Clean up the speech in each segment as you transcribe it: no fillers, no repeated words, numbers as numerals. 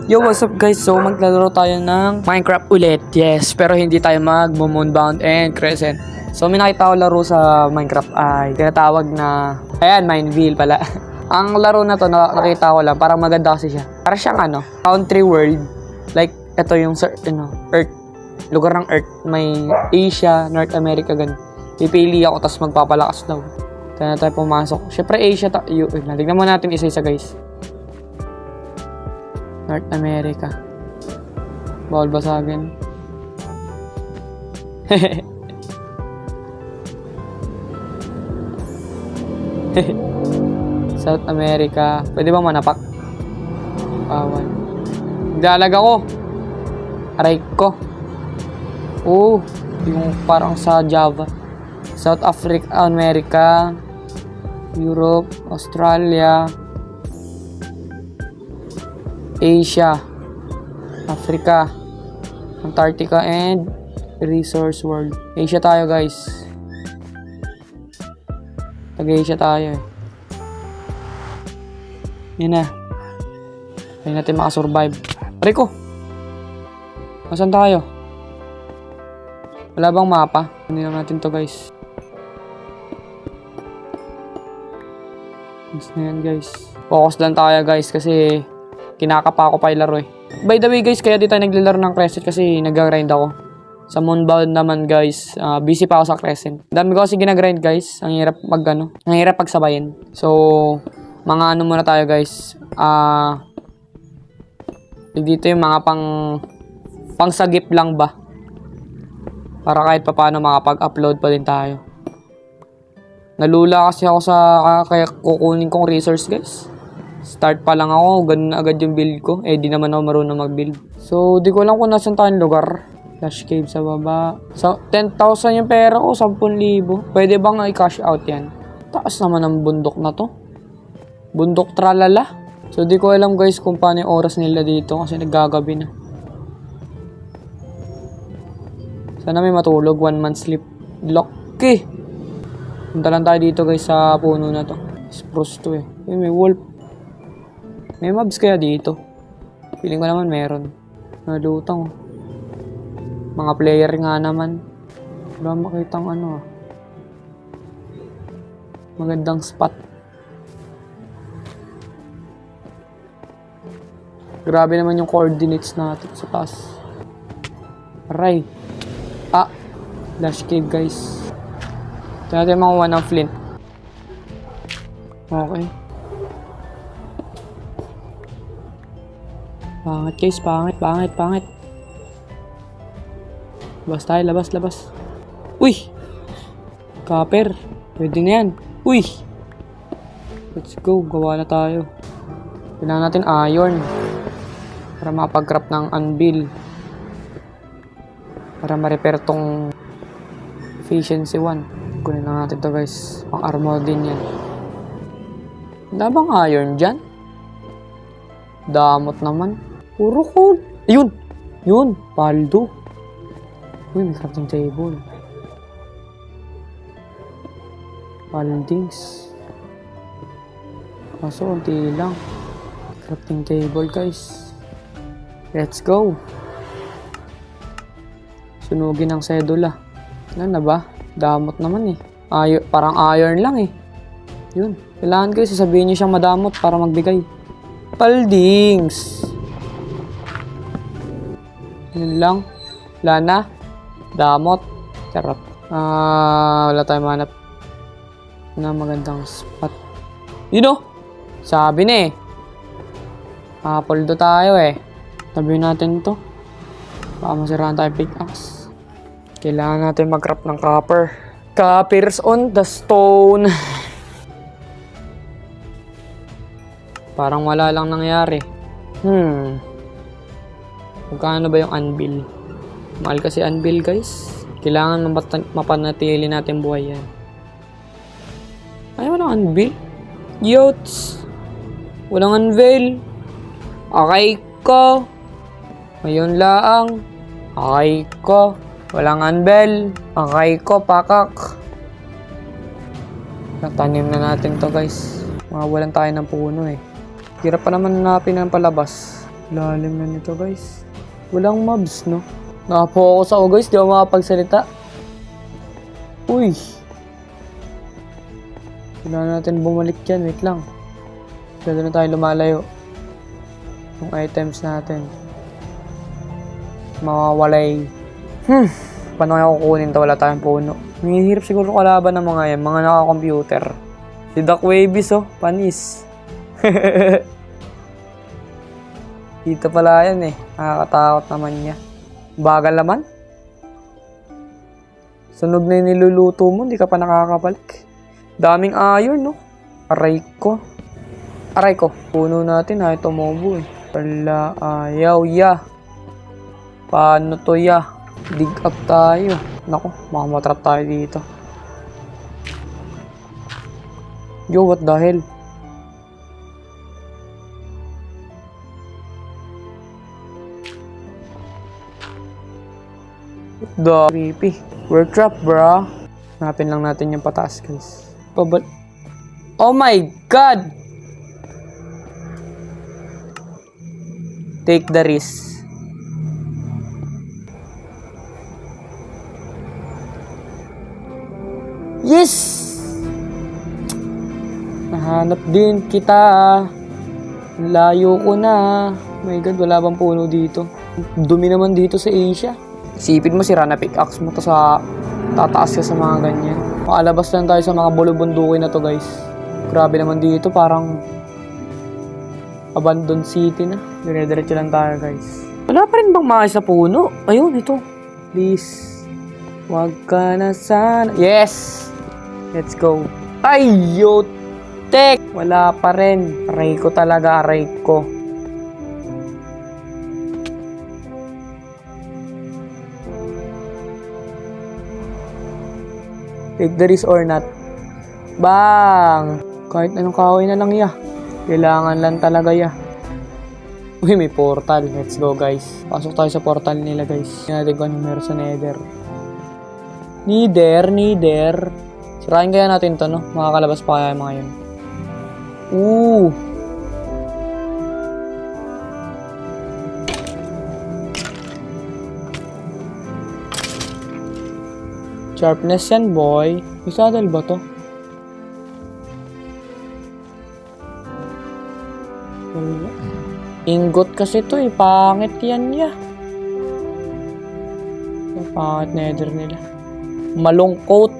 Yo, what's up guys? So, maglalaro tayo ng Minecraft ulit. Yes, pero hindi tayo mag-moonbound and crescent. So, may nakita ko laro sa Minecraft ay tinatawag na... Ayan, Mineville pala. Ang laro na to, nakita ko lang. Parang maganda kasi siya. Parang siyang country world. Like, ito yung Earth. Lugar ng Earth. May Asia, North America, ganun. Pipili ako, tapos magpapalakas daw. Kaya na tayo pumasok. Siyempre, Asia tayo. Tignan mo natin isa-isa guys. North America. Bawal basagin. South America. Pwede ba manapak? Bawal. Naglalag ako. Aray ko. Oh, yung parang sa Java. South Africa, America, Europe, Australia, Asia, Africa, Antarctica, and Resource World. Asia tayo guys. Tag-Asia tayo eh. Yan na. Kaya natin makasurvive. Pare ko! Masan tayo? Wala bang mapa? Hindi lang natin to guys. Gusto na yan guys. Focus lang tayo guys kasi kinakapa ako pa ilaro eh. By the way guys, kaya di tayo naglalaro ng Crescent kasi nag-grind ako. Sa Moonbound naman guys, busy pa ako sa Crescent. Dami ko kasi ginagrind guys. Ang hirap ang hirap pagsabayin. So, mga muna tayo guys. Dito yung mga pangsagip lang ba? Para kahit papaano makapag-upload pa din tayo. Nalula kasi ako sa kaya kukunin kong resource guys. Start pa lang ako, ganun na agad yung build ko. Eh, di naman ako marunong mag-build. So, di ko alam kung nasan tayong lugar. Flash cave sa baba. So, 10,000 yung pera ko, 10,000. Pwede bang i-cash out yan? Taas naman ang bundok na to. Bundok tralala. So, di ko alam guys kung paano yung oras nila dito kasi naggagabi na. Sana may matulog, 1 month sleep. Lucky! Punta lang tayo dito guys sa puno na to. Spruce to eh. May wolf. May mobs kaya dito? Feeling ko naman meron. Nalutang. Mga player nga naman. Wala makitang magandang spot. Grabe naman yung coordinates natin sa taas. Aray. Flash cave guys. Ito natin makuha ng flint. Okay. Pangit guys, pangit. Labas. Uy! Copper. Pwede na yan. Uy! Let's go, gawa na tayo. Kailangan natin iron. Para makapag-craft ng anvil. Para ma-repair tong efficiency 1. Kunin na natin to guys. Pang armor din yan. Wala bang iron dyan? Damot naman. Puro coal. Yun. Paldo. Uy, may crafting table. Paldings. Kaso, unti lang. Crafting table, guys. Let's go. Sunugin ang sedula. Ano na ba? Damot naman eh. Parang iron lang eh. Yun. Kailangan ko sasabihin niyo siyang madamot para magbigay. Paldings. Yun lang. Wala na. Damot. Charot. Wala tayong manap na magandang spot. Sabi na eh. Poldo tayo eh. Tabi natin to. Baka masiraan tayo pickaxe. Kailangan natin mag-craft ng copper. Coppers on the stone. Parang wala lang nangyari. Magkano ba yung anvil? Mahal kasi anvil guys. Kailangan mapanatili natin buhay yan. Ayaw ng anvil? Yots! Walang anvil. Okay ko. Ngayon lang. Okay ko. Walang anvil. Okay ko, pakak. Natanim na natin to guys. Mawalan tayo ng puno eh. Hirap pa naman hanapin ng palabas. Lalim na nito guys. Walang mobs, no? Nakapokus ako guys, di ako makapagsalita. Uy! Kailangan natin bumalik yan, wait lang. Pwede na tayo lumalayo. Yung items natin. Mawawalay. Paano kaya kukunin to? Wala tayong puno. Mahihirap siguro kalaban ng mga yan, mga naka-computer. Si Doc Wabies, oh, panis. Dito pala yan eh. Nakakatakot naman niya. Bagal naman. Sunog na yung niluluto mo, hindi ka pa nakakabalik. Daming iron, no? Aray ko. Aray ko. Puno natin, ay tumubo eh. Wala, ayaw, ya. Paano to, ya? Dig up tayo. Naku, makamatrap tayo dito. Yo, what the hell? The creepy. We're trapped, bro. Hanapin lang natin yung pataas, guys. Oh my God! Take the risk. Yes! Nahanap din kita. Layo ko na. Oh my God, wala bang puno dito? Dumi naman dito sa Asia. Isipin mo, sira na pickaxe mo to sa tataas ka sa mga ganyan. Makalabas lang tayo sa mga bulubundukin na to, guys. Grabe naman dito, parang abandoned city na. Dire-diretso lang tayo, guys. Wala pa rin bang mga sa puno? Ayun, ito. Please. Wag ka na sana. Yes! Let's go. Ay, yotek! Wala pa rin. Aray ko talaga, aray ko. Take the risk or not. Bang! Kahit anong kahoy na lang ya. Kailangan lang talaga ya. Uy, may portal. Let's go, guys. Pasok tayo sa portal nila, guys. Tingnan natin kung anong meron sa nether. Nether. Sirain kaya natin to, no? Makakalabas pa kaya mga yun. Ooh! Sharpness yan, boy. May saddle ba to? Ingot kasi to eh. Pangit yan niya. Pangit nether nila. Malungkot.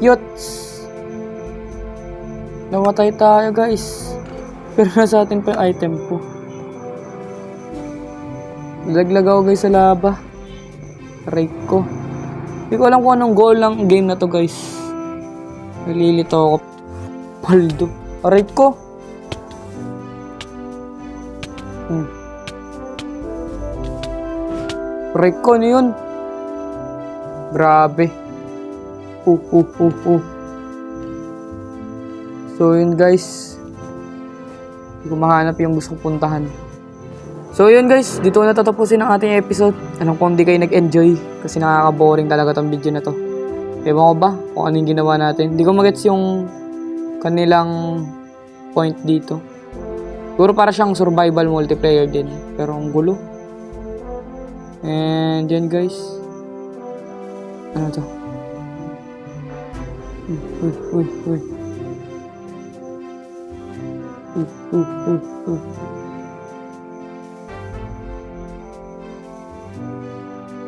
Yots! Namatay tayo, guys. Pero nasa atin pa yung item ko. Nalaglag ako, guys, sa lava. Aray ko. Hindi ko alam kung anong goal ng game na to, guys. Nalilito ako. Paldo. Aray ko. Aray ko, ano yun? Grabe. So yun, guys. Hindi ko mahanap yung gusto kong puntahan. So yun, guys, dito na tatapusin ang ating episode. Anong kung di kayo nag-enjoy kasi nakaka-boring talaga tong video na to. Ewan ko ba kung ano yung ginawa natin. Hindi ko magets yung kanilang point dito. Siguro para siyang survival multiplayer din. Pero ang gulo. And yan, guys. Ano to? Uy.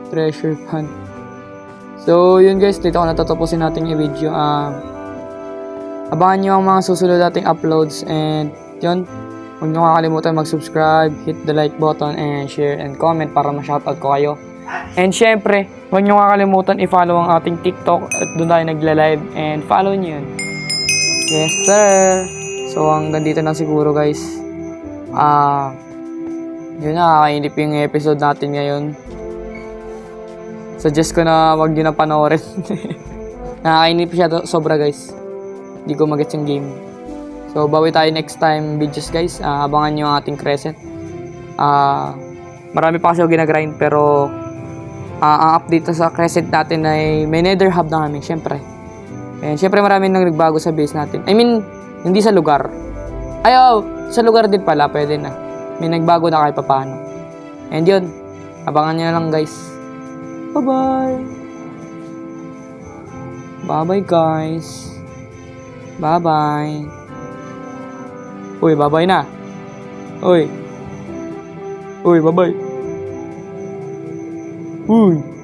Treasure hunt. So, yun, guys, dito ko natatapusin natin yung video. Abangan nyo ang mga susunod nating uploads. And, yun, huwag nyo kakalimutan mag-subscribe, hit the like button, and share and comment para ma-shoutout ko kayo. And, syempre, huwag nyo kakalimutan i-follow ang ating TikTok at doon tayo nagla-live. And, follow nyo yun. Yes, sir! So, hanggang dito lang siguro, guys. Yun na, kakainip yung episode natin ngayon. Suggest ko na wag nyo na panoorin. Nakakainip siya sobra, guys. Hindi ko magets yung game. So, bawi tayo next time videos, guys. Abangan nyo ang ating crescent. Marami pa kasi ako ginagrind, pero ang update sa crescent natin ay may nether hub na kami, syempre. And syempre marami nang nagbago sa base natin. I mean, hindi sa lugar. Ay, oh, sa lugar din pala, pwede na. May nagbago na kahit papaano. And yun, abangan nyo na lang guys. Bye-bye! Bye-bye guys! Bye-bye! Uy, bye-bye na! Uy! Uy, bye-bye! Uy!